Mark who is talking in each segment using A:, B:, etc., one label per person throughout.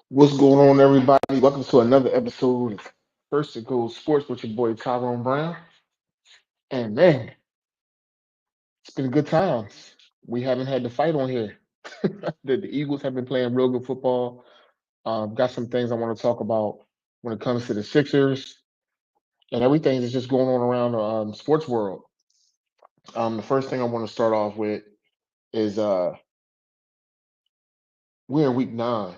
A: What's going on, everybody? Welcome to another episode of First and Goal Sports with your boy Tyrone Brown. And man, it's been good times. We haven't had to fight on here. The Eagles have been playing real good football. Got some things I want to talk about when it comes to the Sixers and everything that's just going on around the sports world. The first thing I want to start off with is we're in week 9.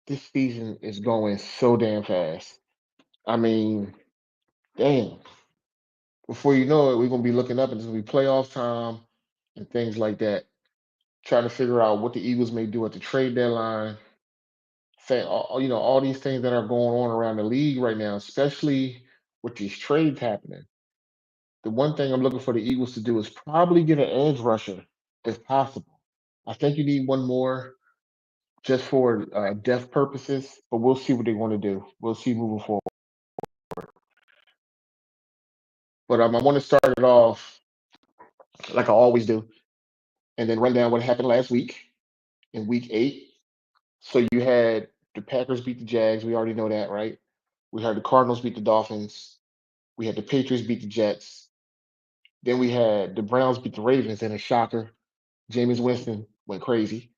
A: This season is going so damn fast. I mean, damn. Before you know it, we're gonna be looking up and it's gonna be playoff time and things like that. Trying to figure out what the Eagles may do at the trade deadline. All these things that are going on around the league right now, especially with these trades happening. The one thing I'm looking for the Eagles to do is probably get an edge rusher if possible. I think you need one more just for depth purposes, but we'll see what they want to do. We'll see moving forward. But I want to start it off like I always do, and then run down what happened last week in week 8. So you had the Packers beat the Jags. We already know that, right? We had the Cardinals beat the Dolphins. We had the Patriots beat the Jets. Then we had the Browns beat the Ravens in a shocker. Jameis Winston went crazy.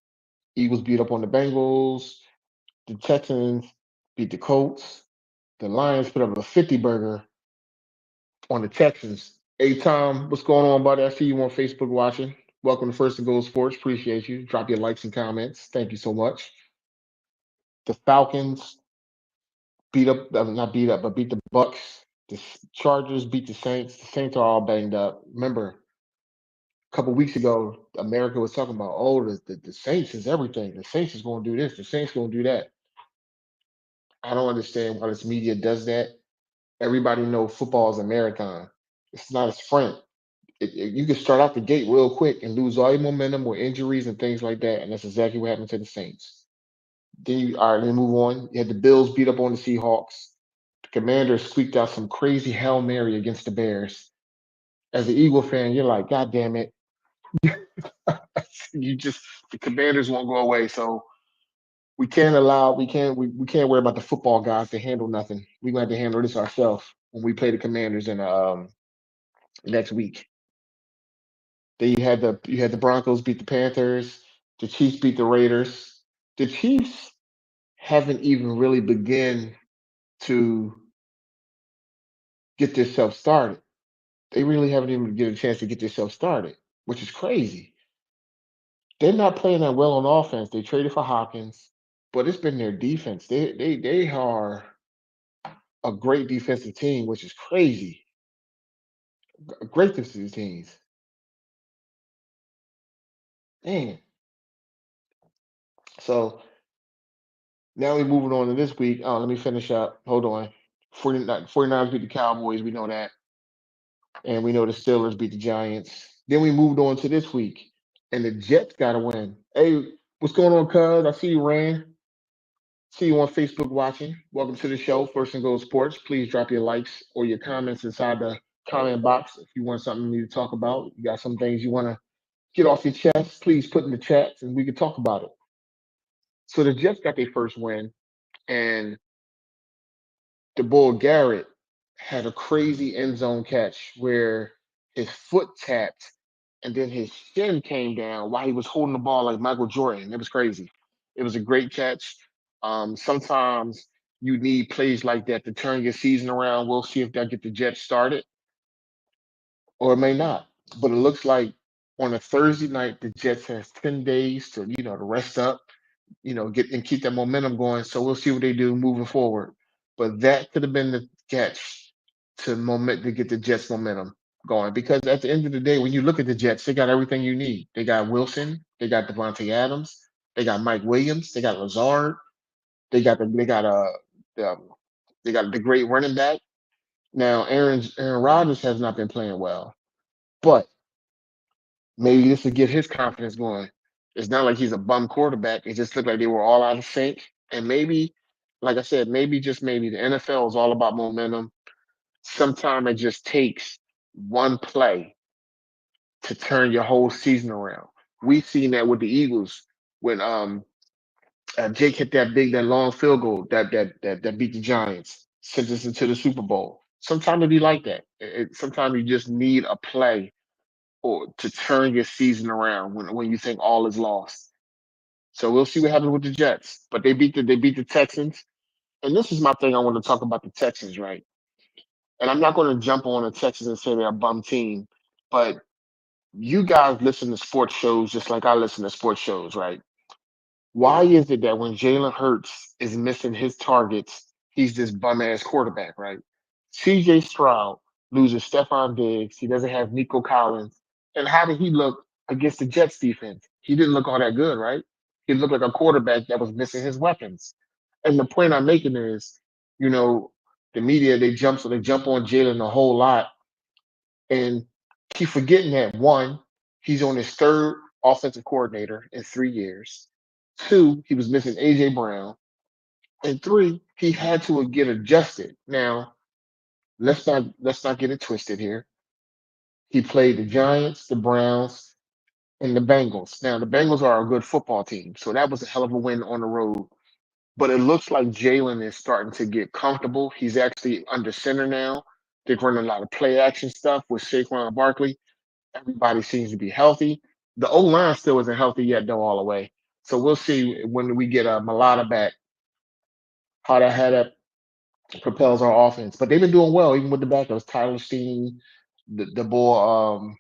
A: Eagles beat up on the Bengals. The Texans beat the Colts. The Lions put up a 50 burger on the Texans. Hey, Tom, what's going on, buddy? I see you on Facebook watching. Welcome to First and Goal Sports. Appreciate you. Drop your likes and comments. Thank you so much. The Falcons beat up, not beat up, but beat the Bucks. The Chargers beat the Saints. The Saints are all banged up. Remember, a couple weeks ago, America was talking about, oh, the Saints is everything. The Saints is going to do this. The Saints going to do that. I don't understand why this media does that. Everybody know football is a marathon. It's not a sprint. You can start out the gate real quick and lose all your momentum with injuries and things like that, and that's exactly what happened to the Saints. Then you all right, then move on. You had the Bills beat up on the Seahawks. The Commanders squeaked out some crazy Hail Mary against the Bears. As an Eagle fan, you're like, God damn it. You just the Commanders won't go away. So we can't worry about the football guys to handle nothing. We're gonna have to handle this ourselves when we play the Commanders in next week. Then you had the Broncos beat the Panthers, the Chiefs beat the Raiders. The Chiefs haven't even really begun to get themselves started. They really haven't even get a chance to get themselves started, which is crazy. They're not playing that well on offense. They traded for Hopkins, but it's been their defense. They are a great defensive team, which is crazy. A great defensive teams. Man. So now we're moving on to this week. Oh, let me finish up. Hold on. 49ers beat the Cowboys. We know that. And we know the Steelers beat the Giants. Then we moved on to this week. And the Jets got to win. Hey, what's going on, cuz? I see you, Rand. See you on Facebook watching. Welcome to the show, First and Goal Sports. Please drop your likes or your comments inside the comment box if you want something new to talk about. You got some things you want to get off your chest, please put in the chats and we can talk about it. So the Jets got their first win, and the Bull Garrett had a crazy end zone catch where his foot tapped and then his shin came down while he was holding the ball like Michael Jordan. It was crazy. It was a great catch. Sometimes you need plays like that to turn your season around. We'll see if they'll get the Jets started or it may not. But it looks like on a Thursday night, the Jets has 10 days to rest up, get and keep that momentum going. So we'll see what they do moving forward. But that could have been the catch to get the Jets momentum going. Because at the end of the day, when you look at the Jets, they got everything you need. They got Wilson, they got Devontae Adams, they got Mike Williams, they got Lazard, um, they got the great running back. Now Aaron Rodgers has not been playing well, but maybe this will get his confidence going. It's not like he's a bum quarterback. It just looked like they were all out of sync. And maybe, like I said, maybe just maybe the NFL is all about momentum. Sometimes it just takes one play to turn your whole season around. We've seen that with the Eagles when Jake hit that long field goal that beat the Giants, sent us into the Super Bowl. Sometimes it be like that. Sometimes you just need a play or to turn your season around when you think all is lost. So we'll see what happens with the Jets. But they beat the Texans. And this is my thing I want to talk about the Texans, right? And I'm not going to jump on the Texans and say they're a bum team, but you guys listen to sports shows just like I listen to sports shows, right? Why is it that when Jalen Hurts is missing his targets, he's this bum ass quarterback, right? CJ Stroud loses Stephon Diggs. He doesn't have Nico Collins. And how did he look against the Jets defense? He didn't look all that good, right? He looked like a quarterback that was missing his weapons. And the point I'm making is, you know, the media they jump on Jalen a whole lot and keep forgetting that one, he's on his third offensive coordinator in 3 years. Two, he was missing AJ Brown. And three, he had to get adjusted. Now, let's not get it twisted here. He played the Giants, the Browns, and the Bengals. Now, the Bengals are a good football team, so that was a hell of a win on the road. But it looks like Jalen is starting to get comfortable. He's actually under center now. They're running a lot of play action stuff with Saquon Barkley. Everybody seems to be healthy. The O line still isn't healthy yet, though, all the way. So we'll see when we get a Malata back how that propels our offense. But they've been doing well, even with the backups. Tyler Steen, the boy,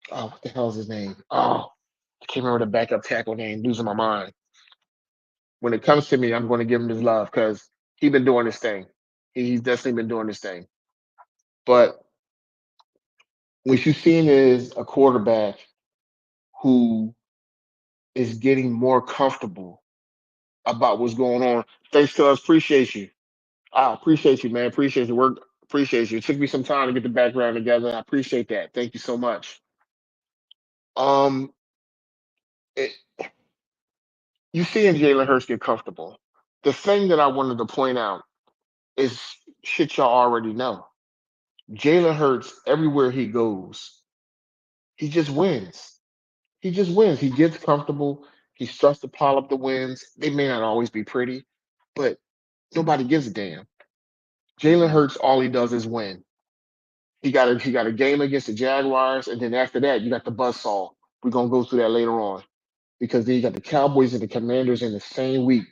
A: what the hell is his name? Oh, I can't remember the backup tackle name. Losing my mind. When it comes to me, I'm going to give him his love because he's been doing this thing. He's definitely been doing this thing. But what you're seeing is a quarterback who is getting more comfortable about what's going on. Thanks to us. Appreciate you. I appreciate you, man. Appreciate your work. Appreciate you. It took me some time to get the background together. I appreciate that. Thank you so much. Um, it, you seeing Jalen Hurts get comfortable. The thing that I wanted to point out is shit y'all already know. Jalen Hurts, everywhere he goes, he just wins. He just wins. He gets comfortable. He starts to pile up the wins. They may not always be pretty, but nobody gives a damn. Jalen Hurts, all he does is win. He got a game against the Jaguars, and then after that, you got the buzzsaw. We're gonna go through that later on because then you got the Cowboys and the Commanders in the same week.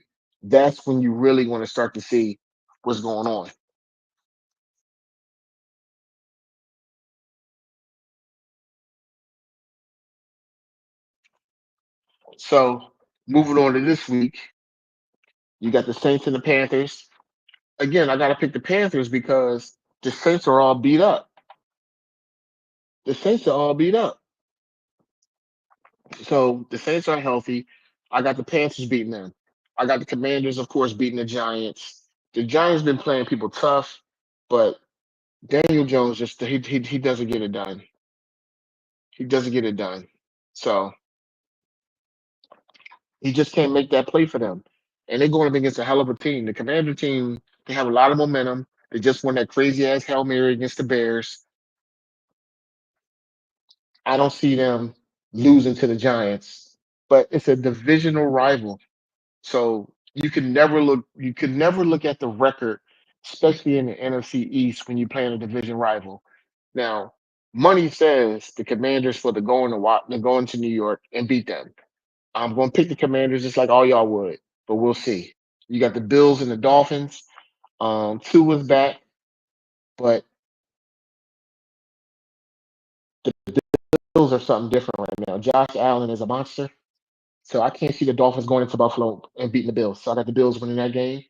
A: That's when you really want to start to see what's going on. So moving on to this week, you got the Saints and the Panthers. Again, I got to pick the Panthers because the Saints are all beat up. The Saints are all beat up. So the Saints are healthy. I got the Panthers beating them. I got the Commanders, of course, beating the Giants. The Giants been playing people tough, but Daniel Jones just he doesn't get it done. He doesn't get it done. So he just can't make that play for them. And they're going up against a hell of a team. The Commander team, they have a lot of momentum. They just won that crazy ass Hail Mary against the Bears. I don't see them losing to the Giants, but it's a divisional rival. So you can never look at the record, especially in the NFC East when you play in a division rival. Now, money says the Commanders for the going to New York and beat them. I'm going to pick the Commanders just like all y'all would, but we'll see. You got the Bills and the Dolphins. Two is back, but the Bills are something different right now. Josh Allen is a monster, so I can't see the Dolphins going into Buffalo and beating the Bills. So I got the Bills winning that game.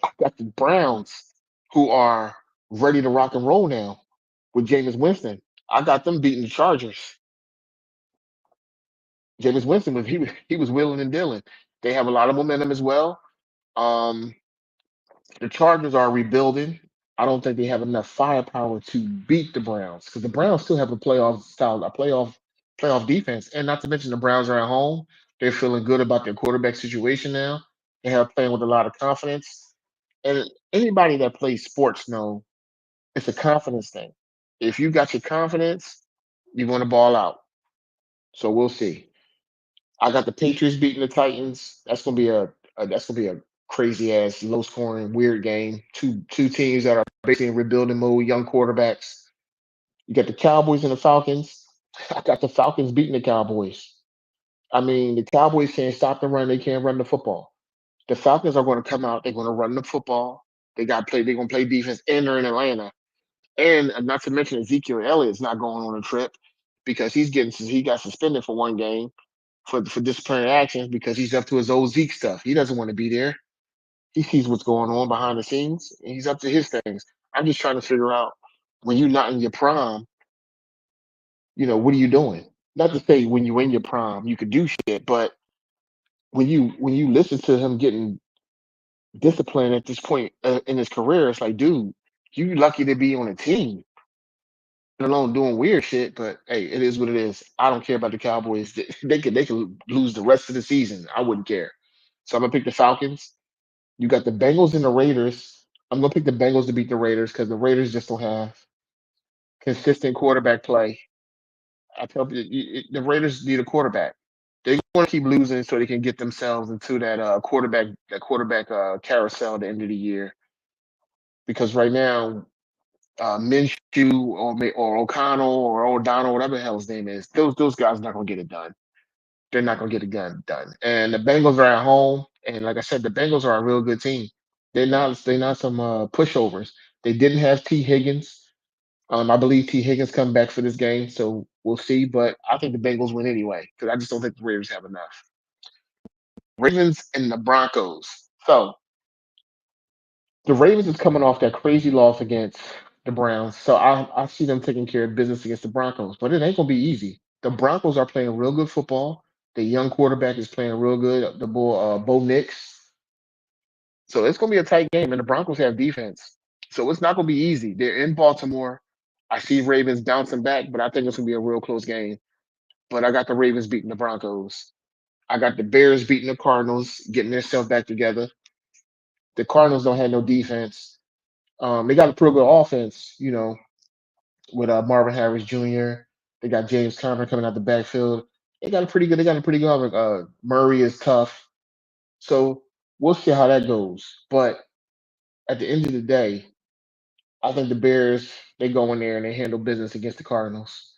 A: I got the Browns, who are ready to rock and roll now with Jameis Winston. I got them beating the Chargers. Jameis Winston was willing and dealing. They have a lot of momentum as well. Um, the Chargers are rebuilding. I don't think they have enough firepower to beat the Browns because the Browns still have a playoff defense, and not to mention the Browns are at home. They're feeling good about their quarterback situation now. They have playing with a lot of confidence, and anybody that plays sports know it's a confidence thing. If you got your confidence, you're going to ball out. So we'll see. I got the Patriots beating the Titans. That's gonna be a crazy ass, low scoring, weird game. Two teams that are basically in rebuilding mode, young quarterbacks. You got the Cowboys and the Falcons. I got the Falcons beating the Cowboys. I mean, the Cowboys can't stop the run. They can't run the football. The Falcons are going to come out. They're going to run the football. They got play. They're going to play defense, and they're in Atlanta. And not to mention Ezekiel Elliott's not going on a trip because he got suspended for one game for disciplinary actions because he's up to his old Zeke stuff. He doesn't want to be there. He sees what's going on behind the scenes, and he's up to his things. I'm just trying to figure out when you're not in your prime, what are you doing? Not to say when you're in your prime you could do shit, but when you listen to him getting disciplined at this point in his career, it's like, dude, you lucky to be on a team, let alone doing weird shit. But hey, it is what it is. I don't care about the Cowboys. They could lose the rest of the season. I wouldn't care. So I'm gonna pick the Falcons. You got the Bengals and the Raiders. I'm gonna pick the Bengals to beat the Raiders because the Raiders just don't have consistent quarterback play. I tell you, the Raiders need a quarterback. They want to keep losing so they can get themselves into that quarterback carousel at the end of the year. Because right now, Minshew or O'Connell or O'Donnell, whatever the hell his name is, those guys are not gonna get it done. They're not gonna get it done. And the Bengals are at home, and like I said, the Bengals are a real good team. They're not some pushovers. They didn't have T Higgins. I believe T Higgins come back for this game, so we'll see. But I think the Bengals win anyway because I just don't think the Raiders have enough. Ravens and the Broncos. So the Ravens is coming off that crazy loss against the Browns, so I see them taking care of business against the Broncos, but it ain't gonna be easy. The Broncos are playing real good football. The young quarterback is playing real good. The boy Bo Nix. So it's gonna be a tight game, and the Broncos have defense, so it's not gonna be easy. They're in Baltimore. I see Ravens bouncing back, but I think it's gonna be a real close game. But I got the Ravens beating the Broncos. I got the Bears beating the Cardinals, getting themselves back together. The Cardinals don't have no defense. They got a pretty good offense, with Marvin Harris Jr. They got James Conner coming out the backfield. They got a pretty good. Murray is tough, so we'll see how that goes. But at the end of the day, I think the Bears they go in there and they handle business against the Cardinals.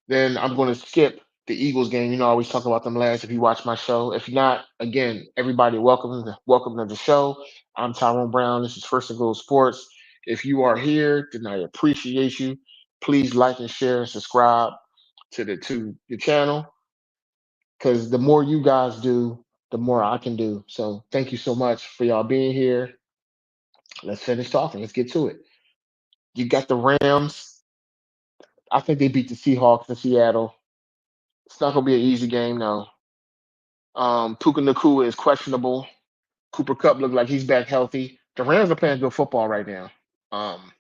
A: Then I'm going to skip the Eagles game. I always talk about them last if you watch my show. If not, again, everybody welcome to the show. I'm Tyrone Brown. This is First and Goal Sports. If you are here, then I appreciate you. Please like and share and subscribe to the channel because the more you guys do, the more I can do. So thank you so much for y'all being here. Let's finish talking. Let's get to it. You got the Rams. I think they beat the Seahawks in Seattle. It's not gonna be an easy game, no. Puka Nakua is questionable. Cooper Cup looked like he's back healthy. The Rams are playing good football right now. Um,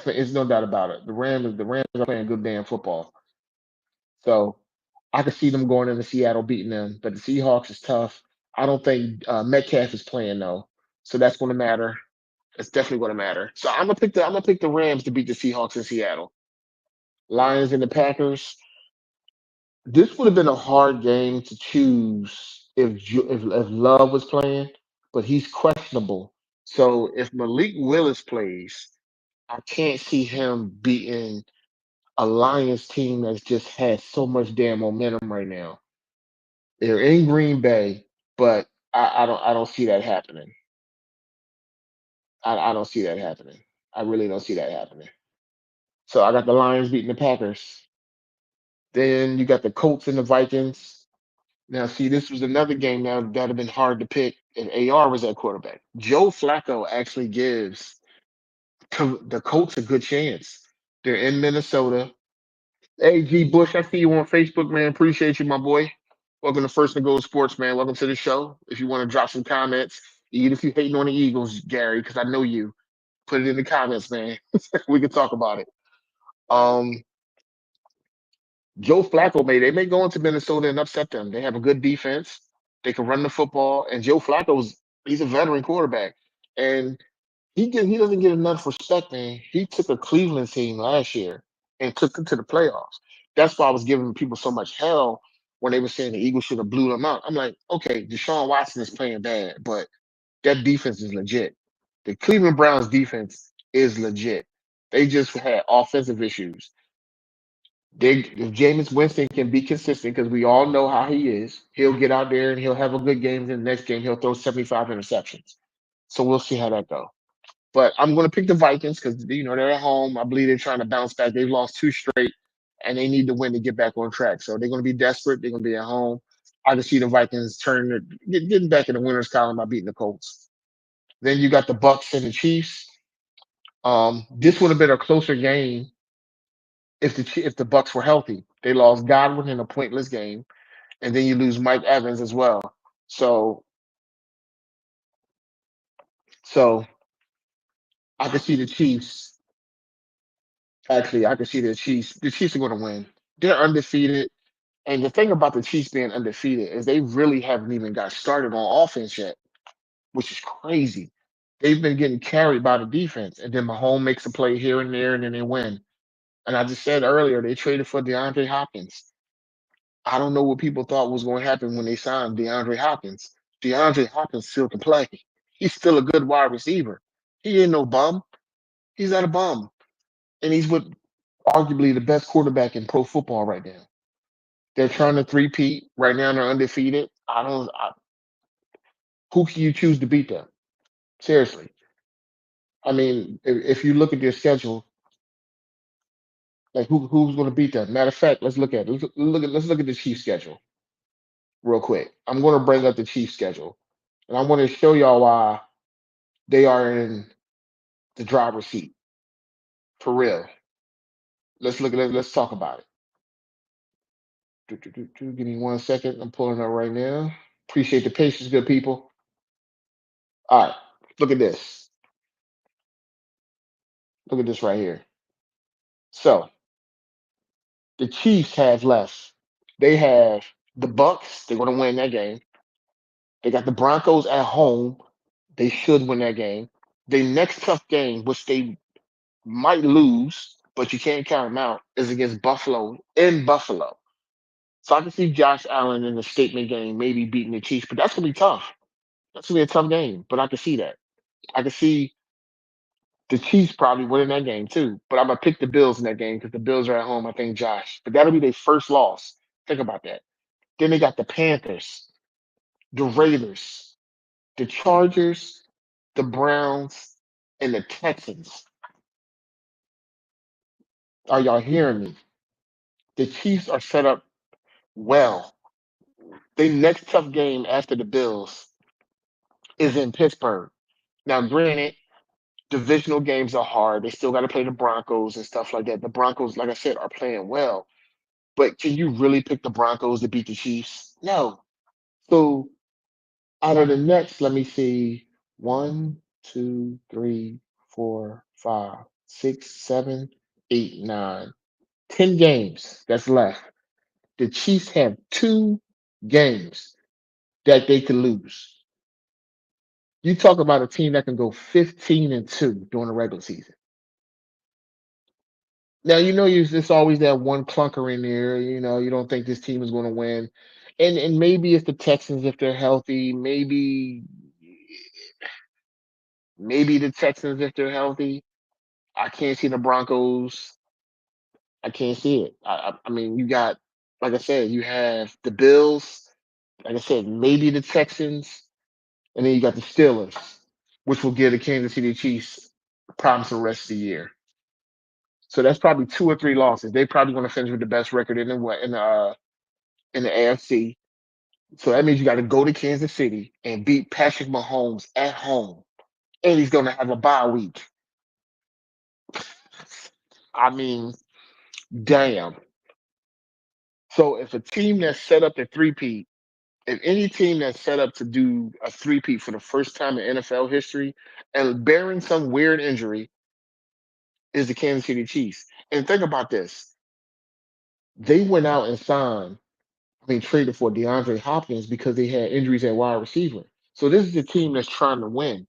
A: there's no doubt about it. The Rams are playing good damn football. So I could see them going into Seattle beating them, but the Seahawks is tough. I don't think Metcalf is playing though, so that's going to matter. It's definitely going to matter. So I'm gonna pick the Rams to beat the Seahawks in Seattle. Lions and the Packers. This would have been a hard game to choose if Love was playing, but he's questionable. So if Malik Willis plays, I can't see him beating a Lions team that's just has so much damn momentum right now. They're in Green Bay, but I don't see that happening. I don't see that happening. I really don't see that happening. So I got the Lions beating the Packers. Then you got the Colts and the Vikings. Now, see, this was another game now that'd have been hard to pick if AR was at quarterback. Joe Flacco actually gives the Colts a good chance. They're in Minnesota. Hey, G. Bush, I see you on Facebook, man. Appreciate you, my boy. Welcome to First and Goal Sports, man. Welcome to the show. If you want to drop some comments, even if you're hating on the Eagles, Gary, because I know you, put it in the comments, man. We can talk about it. Um, Joe Flacco they may go into Minnesota and upset them. They have a good defense. They can run the football, and Joe he's a veteran quarterback, and he doesn't get enough respect, man. He took a Cleveland team last year and took them to the playoffs. That's why I was giving people so much hell when they were saying the Eagles should have blew them out. I'm like, okay, Deshaun Watson is playing bad, but that defense is legit. The Cleveland Browns defense is legit. They just had offensive issues. If Jameis Winston can be consistent, because we all know how he is, he'll get out there and he'll have a good game. And the next game, he'll throw 75 interceptions. So we'll see how that goes. But I'm going to pick the Vikings because they're at home. I believe they're trying to bounce back. They've lost two straight, and they need to win to get back on track. So they're going to be desperate. They're going to be at home. I can see the Vikings getting back in the winners column by beating the Colts. Then you got the Bucks and the Chiefs. This would have been a closer game if the Bucks were healthy. They lost Godwin in a pointless game, and then you lose Mike Evans as well. So so I can see the Chiefs. Actually, I can see the Chiefs. The Chiefs are going to win. They're undefeated. And the thing about the Chiefs being undefeated is they really haven't even got started on offense yet, which is crazy. They've been getting carried by the defense, and then Mahomes makes a play here and there, and then they win. And I just said earlier, they traded for DeAndre Hopkins. I don't know what people thought was going to happen when they signed DeAndre Hopkins. DeAndre Hopkins still can play. He's still a good wide receiver. He ain't no bum. He's not a bum. And he's with arguably the best quarterback in pro football right now. They're trying to three-peat. Right now, they're undefeated. Who can you choose to beat them? Seriously. I mean, if you look at their schedule, like who's going to beat them? Matter of fact, let's look at it. Let's look at the Chiefs schedule real quick. I'm going to bring up the Chiefs schedule, and I want to show y'all why they are in the driver's seat for real. Let's look at it. Let's talk about it. Give me 1 second. I'm pulling up right now. Appreciate the patience, good people. All right, look at this. Look at this right here. So the Chiefs have left. They have the Bucks. They're going to win that game. They got the Broncos at home. They should win that game. Their next tough game, which they might lose, but you can't count them out, is against Buffalo in Buffalo. So I can see Josh Allen in the statement game, maybe beating the Chiefs, but that's gonna be tough. That's gonna be a tough game, but I can see that. I can see the Chiefs probably winning that game too. But I'm gonna pick the Bills in that game because the Bills are at home. I think Josh, but that'll be their first loss. Think about that. Then they got the Panthers, the Raiders, the Chargers, the Browns, and the Texans. Are y'all hearing me? The Chiefs are set up well. Their next tough game after the Bills is in Pittsburgh. Now, granted, divisional games are hard. They still got to play the Broncos and stuff like that. The Broncos, like I said, are playing well. But can you really pick the Broncos to beat the Chiefs? No. So out of the next, let me see, 1, 2, 3, 4, 5, 6, 7, 8, 9, 10 games that's left. The Chiefs have two games that they could lose. You talk about a team that can go 15-2 during the regular season. Now there's always that one clunker in there. You don't think this team is going to win, and maybe it's the Texans if they're healthy. Maybe the Texans if they're healthy. I can't see the Broncos. I can't see it. I mean, you got, like I said, you have the Bills. Like I said, maybe the Texans, and then you got the Steelers, which will give the Kansas City Chiefs problems for the rest of the year. So that's probably two or three losses. They probably going to finish with the best record in the AFC. So that means you got to go to Kansas City and beat Patrick Mahomes at home, and he's going to have a bye week. I mean, damn. So if a team that's set up to three-peat, if any team that's set up to do a three-peat for the first time in NFL history, and bearing some weird injury, is the Kansas City Chiefs. And think about this: they went out and traded for DeAndre Hopkins because they had injuries at wide receiver. So this is a team that's trying to win.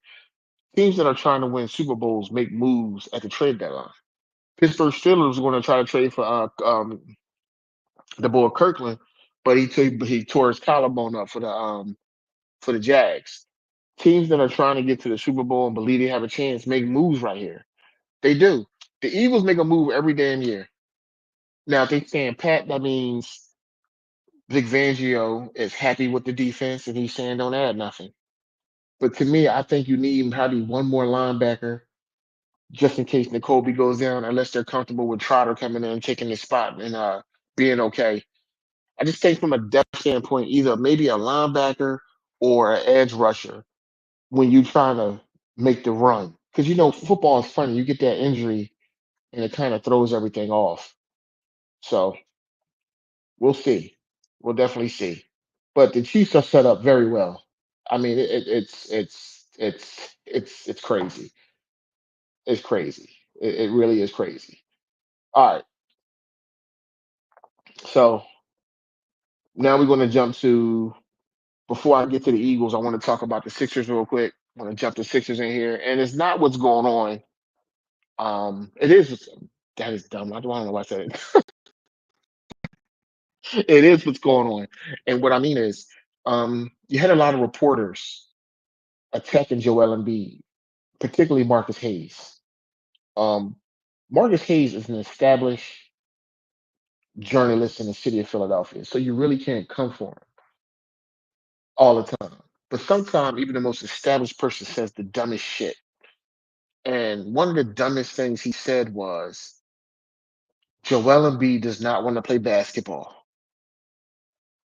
A: Teams that are trying to win Super Bowls make moves at the trade deadline. Pittsburgh Steelers are going to try to trade for the boy Kirkland, but he tore his collarbone up for the Jags. Teams that are trying to get to the Super Bowl and believe they have a chance make moves right here. They do. The Eagles make a move every damn year. Now, if they stand pat, that means Vic Fangio is happy with the defense and he's saying don't add nothing. But to me, I think you need probably one more linebacker just in case N'Kobe goes down, unless they're comfortable with Trotter coming in and taking his spot and being okay. I just think from a depth standpoint, either maybe a linebacker or an edge rusher when you trying to make the run. Because football is funny. You get that injury and it kind of throws everything off. So we'll see. We'll definitely see. But the Chiefs are set up very well. I mean, it's crazy. It's crazy. It really is crazy. All right. So now we're going to jump to, before I get to the Eagles, I want to talk about the Sixers real quick. I want to jump the Sixers in here. And it's not what's going on. It is, that is dumb. I don't know why I said it. It is what's going on. And what I mean is, you had a lot of reporters attacking Joel Embiid, particularly Marcus Hayes. Um, Marcus Hayes is an established journalist in the city of Philadelphia, so you really can't come for him all the time. But sometimes even the most established person says the dumbest shit. And one of the dumbest things he said was Joel Embiid does not want to play basketball.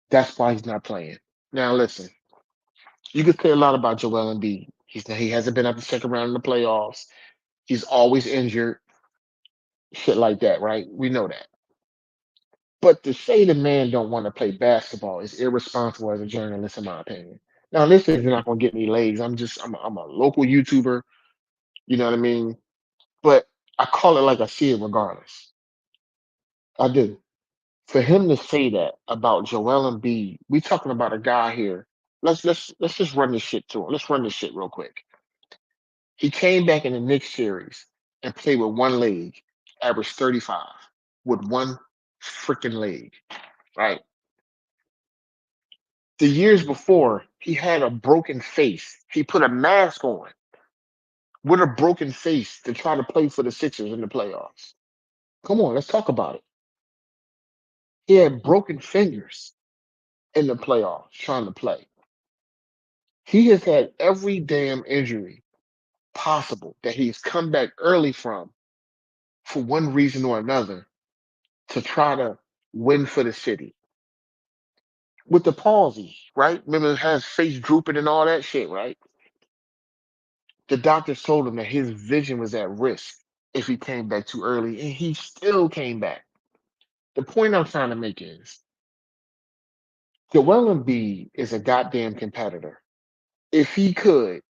A: That's why he's not playing. Now listen, you could say a lot about Joel Embiid. He hasn't been up the second round in the playoffs. He's always injured, shit like that, right? We know that. But to say the man don't want to play basketball is irresponsible as a journalist, in my opinion. Now, this is not going to get me legs. I'm a local YouTuber. You know what I mean? But I call it like I see it, regardless. I do. For him to say that about Joel Embiid, we talking about a guy here. Let's just run this shit to him. Let's run this shit real quick. He came back in the Knicks series and played with one leg, averaged 35 with one freaking leg, right? The years before, he had a broken face. He put a mask on with a broken face to try to play for the Sixers in the playoffs. Come on, let's talk about it. He had broken fingers in the playoffs trying to play. He has had every damn injury possible that he's come back early from for one reason or another to try to win for the city. With the palsy, right? Remember, has face drooping and all that shit, right? The doctors told him that his vision was at risk if he came back too early, and he still came back. The point I'm trying to make is Joel Embiid is a goddamn competitor. If he could,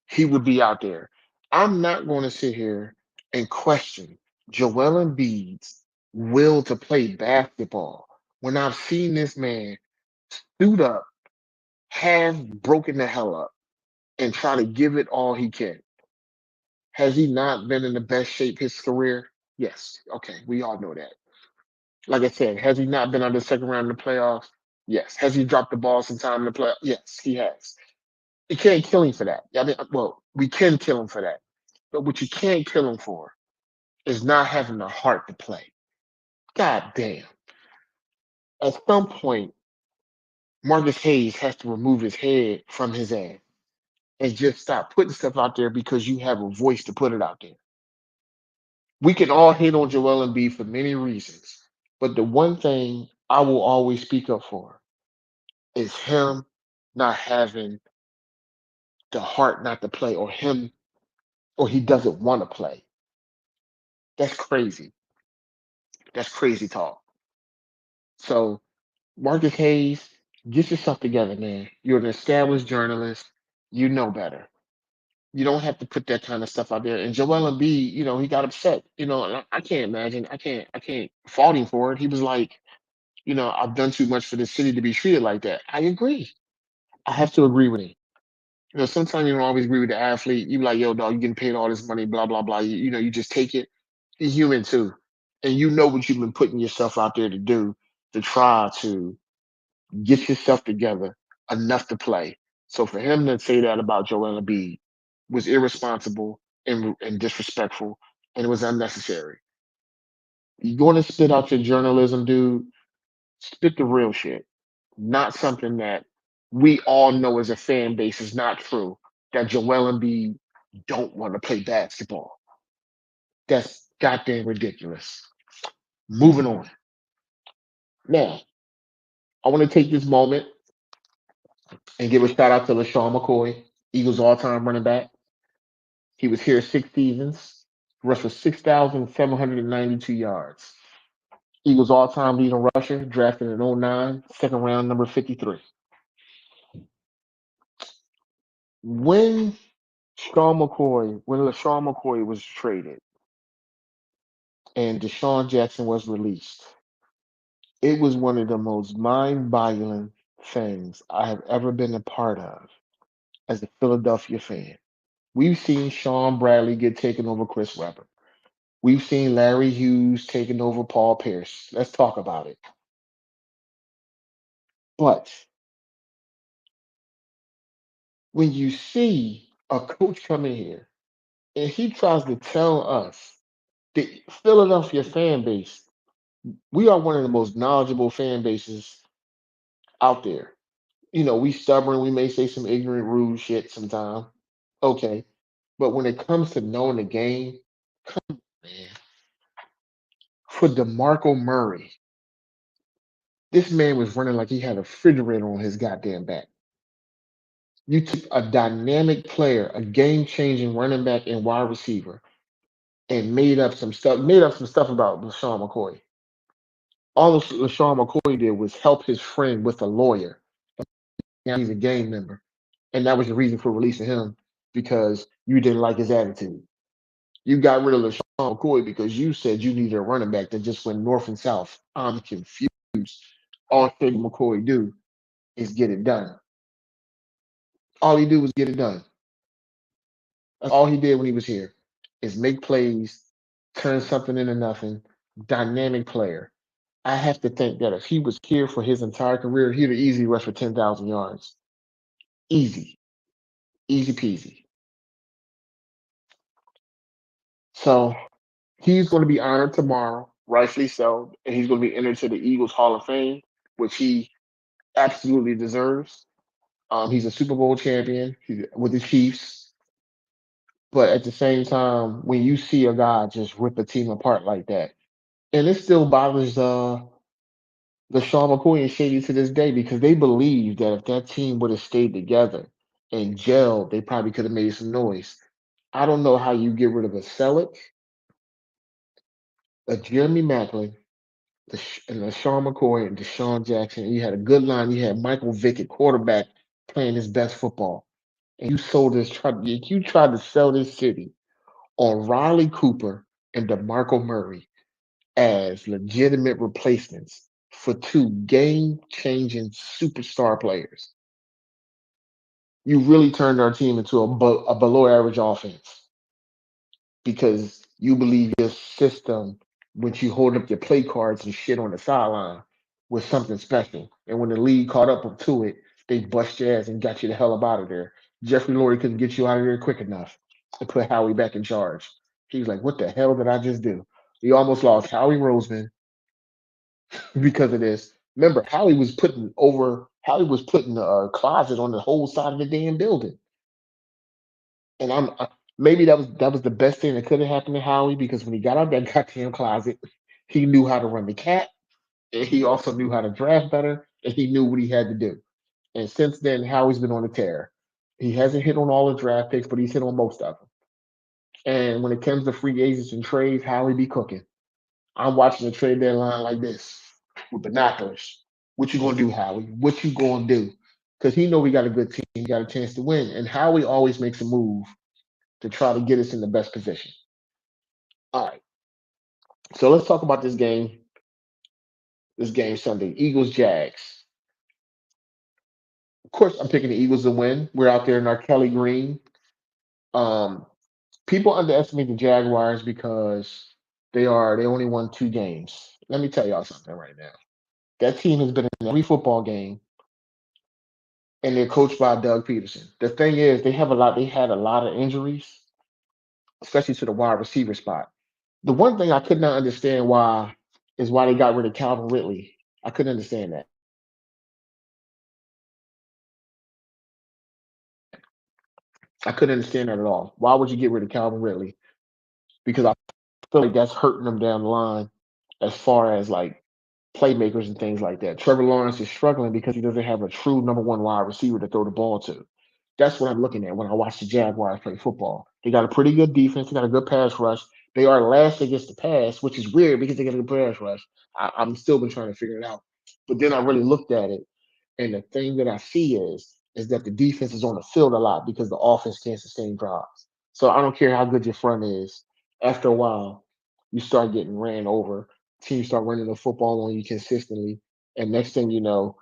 A: he would be out there. I'm not going to sit here and question Joel Embiid's will to play basketball when I've seen this man suit up, half broken the hell up, and try to give it all he can. Has he not been in the best shape his career? Yes. Okay, we all know that. Like I said, has he not been on the second round of the playoffs? Yes. Has he dropped the ball sometime in the playoffs? Yes, he has. You can't kill him for that. I mean, well, we can kill him for that. But what you can't kill him for is not having the heart to play. God damn. At some point, Marcus Hayes has to remove his head from his ass and just stop putting stuff out there because you have a voice to put it out there. We can all hate on Joel Embiid for many reasons, but the one thing I will always speak up for is him not having the heart not to play, or him, or he doesn't want to play. That's crazy. That's crazy talk. So, Marcus Hayes, get yourself together, man. You're an established journalist. You know better. You don't have to put that kind of stuff out there. And Joel Embiid, he got upset. And I can't imagine. I can't fault him for it. He was like, I've done too much for the city to be treated like that. I agree. I have to agree with him. Sometimes you don't always agree with the athlete. You be like, yo, dog, you getting paid all this money, blah, blah, blah. You just take it. He's human too. And you know what you've been putting yourself out there to do to try to get yourself together enough to play. So for him to say that about Joel Embiid was irresponsible and disrespectful, and it was unnecessary. You're going to spit out your journalism, dude. Spit the real shit, not something that we all know as a fan base is not true. That Joel Embiid don't want to play basketball. That's goddamn ridiculous. Moving on. Now, I want to take this moment and give a shout out to LeSean McCoy, Eagles all-time running back. He was here 6 seasons, rushed for 6,792 yards. Eagles all-time leading rusher, drafted in '09, second round, number 53. When when LeSean McCoy was traded and Deshaun Jackson was released, it was one of the most mind-boggling things I have ever been a part of as a Philadelphia fan. We've seen Sean Bradley get taken over Chris Webber. We've seen Larry Hughes taking over Paul Pierce. Let's talk about it. But when you see a coach come in here and he tries to tell us, the Philadelphia fan base, we are one of the most knowledgeable fan bases out there. We stubborn, we may say some ignorant, rude shit sometimes. Okay. But when it comes to knowing the game, man, for DeMarco Murray, this man was running like he had a refrigerator on his goddamn back. You took a dynamic player, a game-changing running back and wide receiver, and made up some stuff about LeSean McCoy. All LeSean McCoy did was help his friend with a lawyer. Now he's a gang member. And that was the reason for releasing him, because you didn't like his attitude. You got rid of LeSean McCoy because you said you needed a running back that just went north and south. I'm confused. All Shady McCoy do is get it done. All he do was get it done. That's all he did when he was here, is make plays, turn something into nothing. Dynamic player. I have to think that if he was here for his entire career, he'd have easily rushed for 10,000 yards. Easy, easy peasy. So he's going to be honored tomorrow, rightfully so, and he's going to be entered to the Eagles Hall of Fame, which he absolutely deserves. He's a Super Bowl champion with the Chiefs, but at the same time, when you see a guy just rip a team apart like that, and it still bothers LeSean McCoy and Shady to this day, because they believe that if that team would have stayed together and gelled, they probably could have made some noise. I don't know how you get rid of a Selleck, a Jeremy Maclin, and LeSean McCoy and Deshaun Jackson. And you had a good line. You had Michael Vick at quarterback playing his best football. And you tried to sell this city on Riley Cooper and DeMarco Murray as legitimate replacements for two game-changing superstar players. You really turned our team into a below-average offense because you believe your system, when you hold up your play cards and shit on the sideline, was something special. And when the league caught up to it, they bust your ass and got you the hell up out of there. Jeffrey Lurie couldn't get you out of there quick enough to put Howie back in charge. He was like, "What the hell did I just do?" We almost lost Howie Roseman because of this. Remember, Howie was putting a closet on the whole side of the damn building. And maybe that was the best thing that could have happened to Howie, because when he got out that goddamn closet, he knew how to run the cat, and he also knew how to draft better, and he knew what he had to do. And since then, Howie's been on a tear. He hasn't hit on all the draft picks, but he's hit on most of them. And when it comes to free agents and trades, Howie be cooking. I'm watching the trade deadline like this with binoculars. What you gonna do, Howie? What you gonna do? Because he know we got a good team, got a chance to win, and Howie always makes a move to try to get us in the best position. All right, so let's talk about this game. This game Sunday, Eagles Jags. Of course, I'm picking the Eagles to win. We're out there in our Kelly Green. Um, People underestimate the Jaguars because they only won 2 games. Let me tell y'all something right now. That team has been in every football game and they're coached by Doug Peterson. The thing is, they had a lot of injuries, especially to the wide receiver spot. The one thing I could not understand why is why they got rid of Calvin Ridley. I couldn't understand that. I couldn't understand that at all. Why would you get rid of Calvin Ridley? Because I feel like that's hurting them down the line as far as like playmakers and things like that. Trevor Lawrence is struggling because he doesn't have a true number one wide receiver to throw the ball to. That's what I'm looking at when I watch the Jaguars play football. They got a pretty good defense. They got a good pass rush. They are last against the pass, which is weird because they got a good pass rush. I'm still been trying to figure it out. But then I really looked at it, and the thing that I see is that the defense is on the field a lot because the offense can't sustain drives. So I don't care how good your front is. After a while, you start getting ran over. Teams start running the football on you consistently, and next thing you know,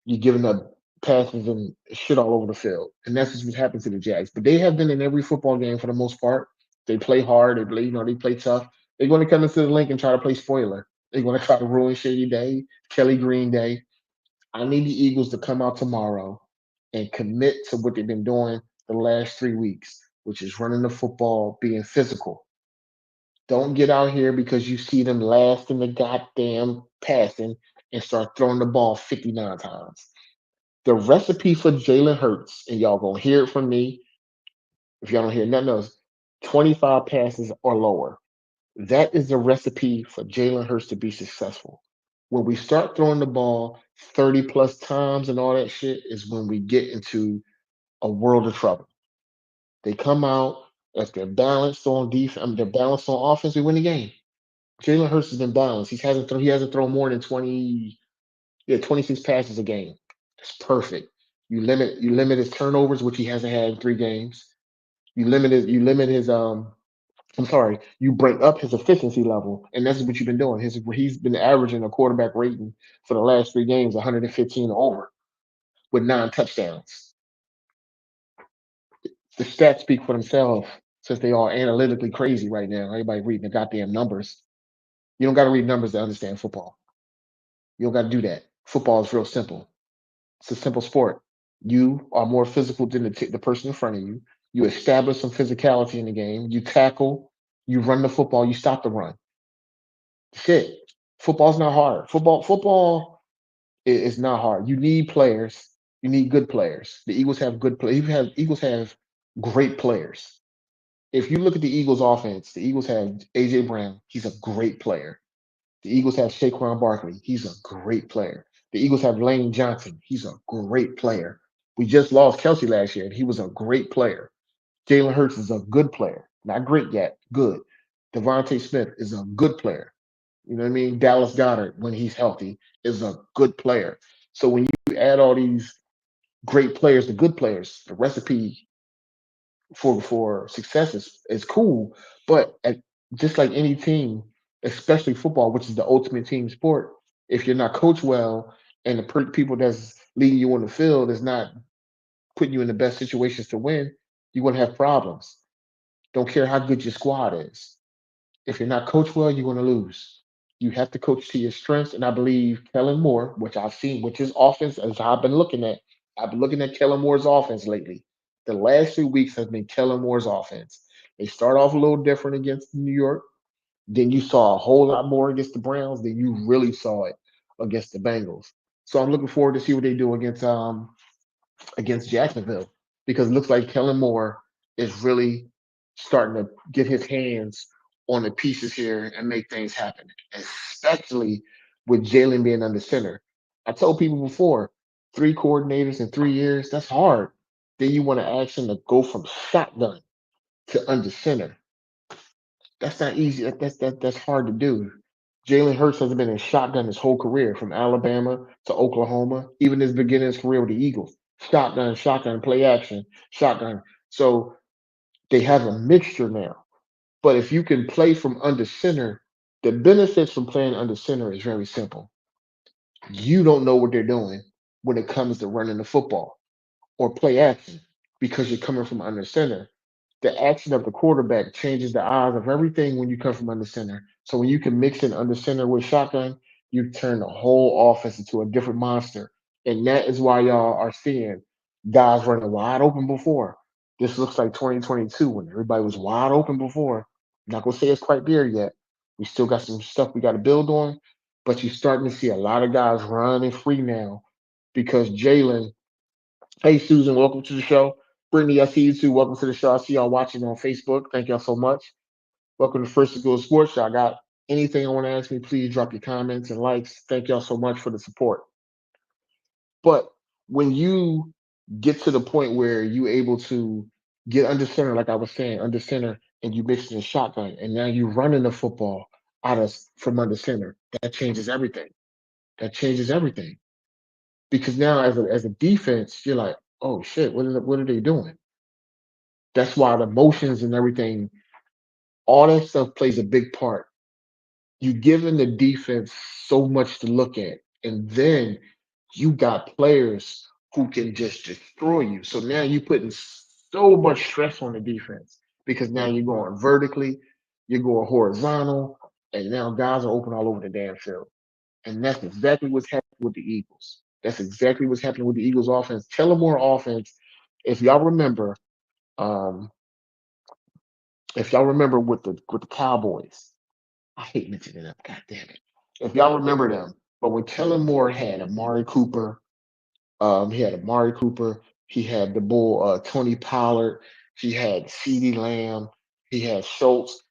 A: you're giving up passes and shit all over the field. And that's just what happened to the Jags. But they have been in every football game for the most part. They play hard. They play, they play tough. They're going to come into the link and try to play spoiler. They're going to try to ruin Shady Day, Kelly Green Day. I need the Eagles to come out tomorrow and commit to what they've been doing the last 3 weeks, which is running the football, being physical. Don't get out here because you see them last in the goddamn passing and start throwing the ball 59 times. The recipe for Jalen Hurts, and y'all gonna hear it from me if y'all don't hear nothing else, 25 passes or lower. That is the recipe for Jalen Hurts to be successful. When we start throwing the ball 30 plus times and all that shit is when we get into a world of trouble. They come out, if they're balanced on defense, they're balanced on offense, we win the game. Jalen Hurts has been balanced. He hasn't thrown more than 26 passes a game. That's perfect. You limit his turnovers, which he hasn't had in 3 games. You limit his. I'm sorry, you bring up his efficiency level, and that's what you've been doing. He's been averaging a quarterback rating for the last 3 games, 115 or over, with 9 touchdowns. The stats speak for themselves since they are analytically crazy right now. Everybody reading the goddamn numbers. You don't got to read numbers to understand football. You don't got to do that. Football is real simple. It's a simple sport. You are more physical than the person in front of you. You establish some physicality in the game. You tackle. You run the football. You stop the run. Shit. Football's not hard. Football is not hard. You need players. You need good players. The Eagles have good players. Eagles have great players. If you look at the Eagles offense, the Eagles have AJ Brown. He's a great player. The Eagles have Saquon Barkley. He's a great player. The Eagles have Lane Johnson. He's a great player. We just lost Kelsey last year, and he was a great player. Jalen Hurts is a good player. Not great yet, good. Devontae Smith is a good player. You know what I mean? Dallas Goddard, when he's healthy, is a good player. So when you add all these great players, the good players, the recipe for success is cool. But just like any team, especially football, which is the ultimate team sport, if you're not coached well and the people that's leading you on the field is not putting you in the best situations to win, you're going to have problems. Don't care how good your squad is. If you're not coached well, you're going to lose. You have to coach to your strengths. And I believe Kellen Moore, which I've seen, which is offense, as I've been looking at, I've been looking at Kellen Moore's offense lately. The last 2 weeks has been Kellen Moore's offense. They start off a little different against New York. Then you saw a whole lot more against the Browns than you really saw it against the Bengals. So I'm looking forward to see what they do against Jacksonville because it looks like Kellen Moore is really starting to get his hands on the pieces here and make things happen, especially with Jalen being under center. I told people before, 3 coordinators in 3 years, that's hard. Then you want to ask him to go from shotgun to under center. That's not easy. That's hard to do. Jalen Hurts has been in shotgun his whole career, from Alabama to Oklahoma, even his beginning of his career with the Eagles. Shotgun, shotgun, play action, shotgun. So they have a mixture now. But if you can play from under center, the benefits from playing under center is very simple. You don't know what they're doing when it comes to running the football or play action because you're coming from under center. The action of the quarterback changes the eyes of everything when you come from under center. So when you can mix in under center with shotgun, you turn the whole offense into a different monster. And that is why y'all are seeing Guys running wide open before. This looks like 2022 when everybody was wide open before. I'm not gonna say it's quite there yet. We still got some stuff we got to build on, but you're starting to see a lot of guys running free now because Jalen. Hey, Susan, welcome to the show. Brittany, I see you too. Welcome to the show. I see y'all watching on Facebook. Thank y'all so much. Welcome to First to Go Sports. Y'all got anything I want to ask me, please drop your comments and likes. Thank y'all so much for the support. But when you get to the point where you able to get under center, like I was saying, under center, and you mix in a shotgun, and now you running the football out of from under center, that changes everything. That changes everything because now as a defense, you're like, oh shit, what are they doing? That's why the motions and everything, all that stuff plays a big part. You giving the defense so much to look at, and then you got players who can just destroy you. So now you're putting so much stress on the defense because now you're going vertically, you're going horizontal, and now guys are open all over the damn field. And that's exactly what's happening with the Eagles. That's exactly what's happening with the Eagles offense. More offense. If y'all remember, um, if y'all remember with the Cowboys, I hate mentioning them. God damn it. If y'all remember them, but when Kellen Moore had Amari Cooper, he had Amari Cooper, he had the bull Tony Pollard, he had CeeDee Lamb, he had Schultz.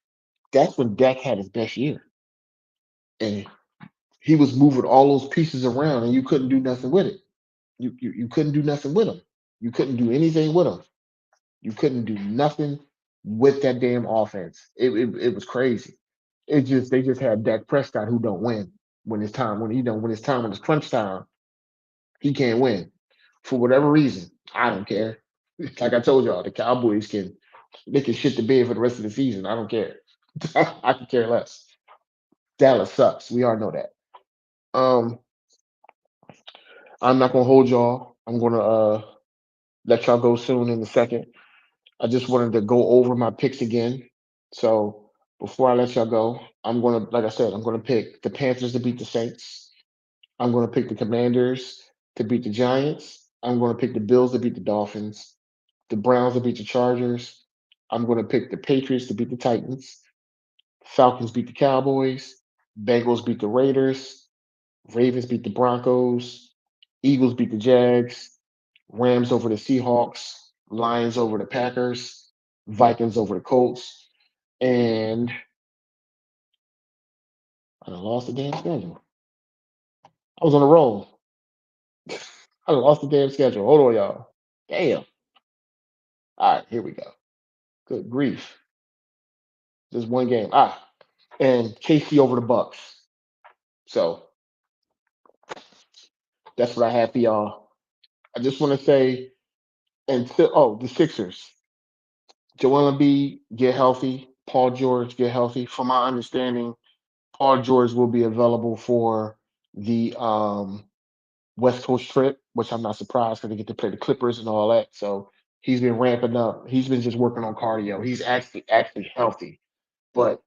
A: That's when Dak had his best year. And he was moving all those pieces around and you couldn't do nothing with it. You couldn't do nothing with him. You couldn't do anything with him. You couldn't do nothing with that damn offense. It was crazy. It just they just had Dak Prescott who don't win when it's time when it's crunch time he can't win for whatever reason. I don't care. Like I told y'all, the Cowboys can shit the bed for the rest of the season. I don't care. I could care less. Dallas sucks. We all know that. Um, I'm not gonna hold y'all. I'm gonna let y'all go soon in a second. I just wanted to go over my picks again. So before I let y'all go, I'm gonna, like I said, I'm gonna pick the Panthers to beat the Saints. I'm gonna pick the Commanders to beat the Giants. I'm gonna pick the Bills to beat the Dolphins. The Browns to beat the Chargers. I'm gonna pick the Patriots to beat the Titans. Falcons beat the Cowboys. Bengals beat the Raiders. Ravens beat the Broncos. Eagles beat the Jags. Rams over the Seahawks. Lions over the Packers. Vikings over the Colts. And I done lost the damn schedule. I was on a roll. I done lost the damn schedule. Hold on, y'all. Damn. All right, here we go. Good grief. Just one game. And KC over the Bucks. So that's what I have for y'all. I just want to say until the Sixers. Joel Embiid get healthy. Paul George get healthy. From my understanding, Paul George will be available for the West Coast trip, which I'm not surprised because they get to play the Clippers and all that. So he's been ramping up. He's been just working on cardio. He's actually healthy. But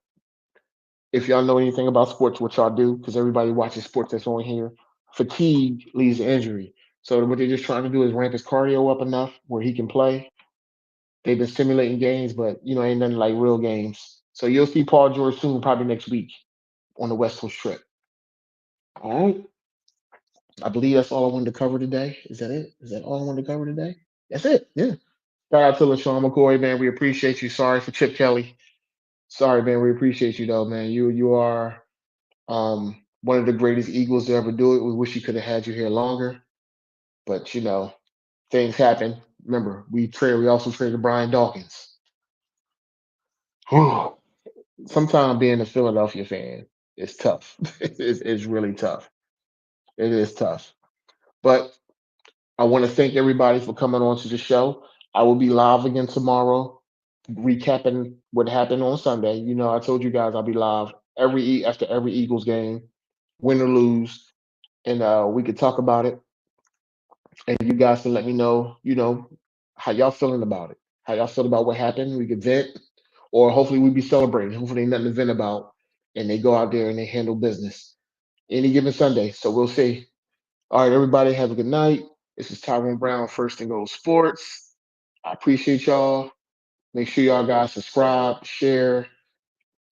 A: if y'all know anything about sports, what y'all do, because everybody watches sports that's on here, fatigue leads to injury. So what they're just trying to do is ramp his cardio up enough where he can play. They've been simulating games, but ain't nothing like real games. So you'll see Paul George soon, probably next week on the West Coast trip. All right. I believe that's all I wanted to cover today. Is that it? Is that all I wanted to cover today? That's it. Yeah. Shout out to LeSean McCoy, man. We appreciate you. Sorry for Chip Kelly. Sorry, man. We appreciate you though, man. You are one of the greatest Eagles to ever do it. We wish you could have had you here longer, but things happen. Remember, we also traded Brian Dawkins. Whew. Sometimes being a Philadelphia fan is tough. It's really tough. It is tough. But I want to thank everybody for coming on to the show. I will be live again tomorrow, recapping what happened on Sunday. I told you guys I'll be live after every Eagles game, win or lose, and we could talk about it. And you guys can let me know, how y'all feeling about it. How y'all feel about what happened. We could vent, or hopefully we be celebrating. Hopefully ain't nothing to vent about, and they go out there and they handle business any given Sunday. So we'll see. All right, everybody, have a good night. This is Tyrone Brown, First and Goal Sports. I appreciate y'all. Make sure y'all guys subscribe, share.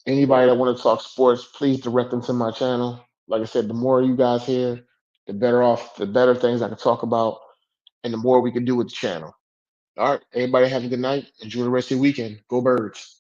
A: Anybody that want to talk sports, please direct them to my channel. Like I said, the more you guys hear, the better off, the better things I can talk about, and the more we can do with the channel. All right. Everybody have a good night. Enjoy the rest of your weekend. Go Birds.